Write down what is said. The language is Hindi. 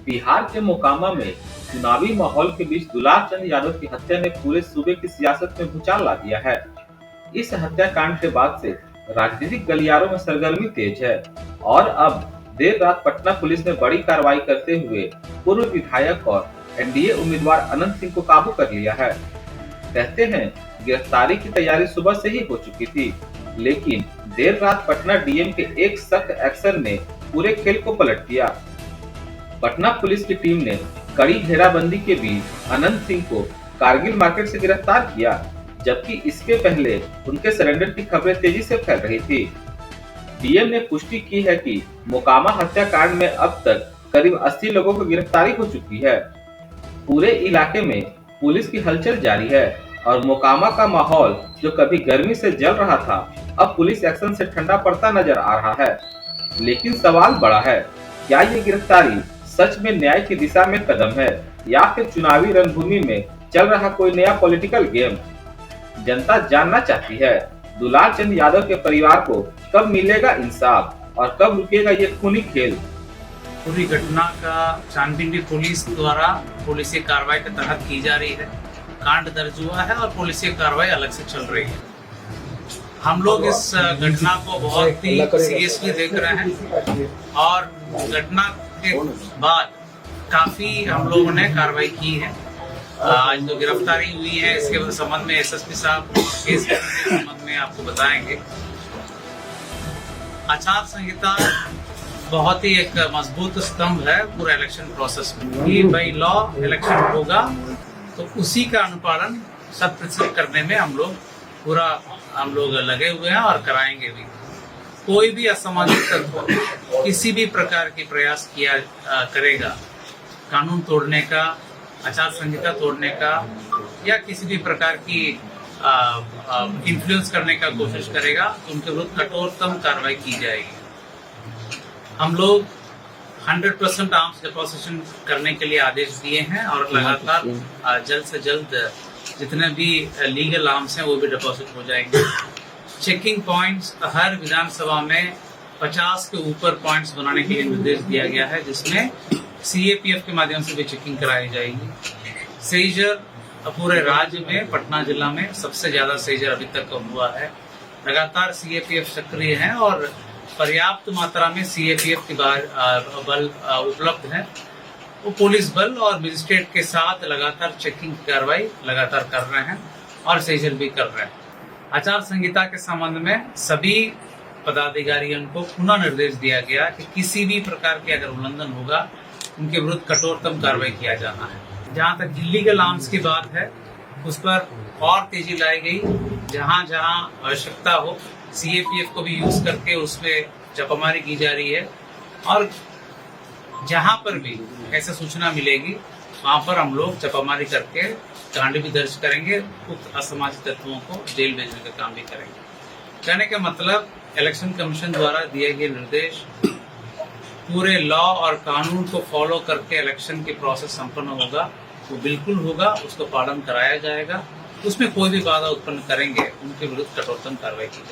बिहार के मोकामा में चुनावी माहौल के बीच दुलार चंद यादव की हत्या ने पूरे सूबे की सियासत में भूचाल ला दिया है। इस हत्याकांड के बाद से राजनीतिक गलियारों में सरगर्मी तेज है और अब देर रात पटना पुलिस ने बड़ी कार्रवाई करते हुए पूर्व विधायक और एनडीए उम्मीदवार अनंत सिंह को काबू कर लिया है। कहते हैं गिरफ्तारी की तैयारी सुबह से ही हो चुकी थी, लेकिन देर रात पटना डीएम के एक सख्त एक्शन ने पूरे खेल को पलट दिया। पटना पुलिस की टीम ने कड़ी घेराबंदी के बीच अनंत सिंह को कारगिल मार्केट से गिरफ्तार किया, जबकि इसके पहले उनके सरेंडर की खबरें तेजी से फैल रही थी। डीएम ने पुष्टि की है कि मोकामा हत्याकांड में अब तक करीब 80 लोगों की गिरफ्तारी हो चुकी है। पूरे इलाके में पुलिस की हलचल जारी है और मोकामा का माहौल जो कभी गर्मी से जल रहा था, अब पुलिस एक्शन से ठंडा पड़ता नजर आ रहा है। लेकिन सवाल बड़ा है, क्या ये गिरफ्तारी सच में न्याय की दिशा में कदम है या फिर चुनावी रणभूमि में चल रहा कोई नया पॉलिटिकल गेम? जनता जानना चाहती है दुलार चंद यादव के परिवार को कब मिलेगा इंसाफ और कब रुकेगा ये खूनी खेल। पूरी घटना का छानबीन भी पुलिस द्वारा पुलिस कार्रवाई के तहत की जा रही है। कांड दर्ज हुआ है और पुलिस कार्रवाई अलग से चल रही है। हम लोग इस घटना को बहुत ही सीरियसली देख रहे हैं और घटना के बाद काफी हम लोगों ने कार्रवाई की है। आज जो गिरफ्तारी हुई है इसके संबंध में एसएसपी साहब केस के संबंध में आपको बताएंगे। आचार संहिता बहुत ही एक मजबूत स्तंभ है पूरे इलेक्शन प्रोसेस में कि बाई लॉ इलेक्शन होगा, तो उसी का अनुपालन 100% करने में हम लोग लगे हुए हैं और कराएंगे भी। कोई भी असामाजिक तत्व किसी भी प्रकार की प्रयास किया करेगा कानून तोड़ने का, आचार संहिता तोड़ने का या किसी भी प्रकार की इन्फ्लुएंस करने का कोशिश करेगा तो उनके विरुद्ध कठोरतम कार्रवाई की जाएगी। हम लोग 100% आर्म्स डिपोजिशन करने के लिए आदेश दिए हैं और लगातार जल्द से जल्द जितने भी लीगल आर्म्स हैं वो भी डिपॉजिट हो जाएंगे। चेकिंग पॉइंट्स हर विधानसभा में 50 के ऊपर पॉइंट्स बनाने के लिए निर्देश दिया गया है, जिसमें सीएपीएफ के माध्यम से भी चेकिंग कराई जाएगी। सेजर पूरे राज्य में पटना जिला में सबसे ज्यादा सेजर अभी तक हुआ है। लगातार सीएपीएफ सक्रिय है और पर्याप्त मात्रा में सीएपीएफ की बल उपलब्ध है। वो पुलिस बल और मजिस्ट्रेट के साथ लगातार चेकिंग की कार्रवाई लगातार कर रहे हैं और सेजल भी कर रहे हैं। आचार संहिता के संबंध में सभी पदाधिकारियों को पुनः निर्देश दिया गया कि किसी भी प्रकार के अगर उल्लंघन होगा उनके विरुद्ध कठोरतम कार्रवाई किया जाना है। जहां तक इलीगल आर्म्स की बात है उस पर और तेजी लाई गई। जहां जहां आवश्यकता हो सीएपीएफ को भी यूज करके उसमें छापामारी की जा रही है और जहां पर भी ऐसा सूचना मिलेगी वहां पर हम लोग छापामारी करके कांड भी दर्ज करेंगे, कुछ असामाजिक तत्वों को जेल भेजने का काम भी करेंगे। कहने का मतलब इलेक्शन कमीशन द्वारा दिए गए निर्देश पूरे लॉ और कानून को फॉलो करके इलेक्शन की प्रोसेस संपन्न होगा, वो बिल्कुल होगा, उसको पालन कराया जाएगा। उसमें कोई भी बाधा उत्पन्न करेंगे उनके विरुद्ध कठोरतम कार्रवाई की जाएगी।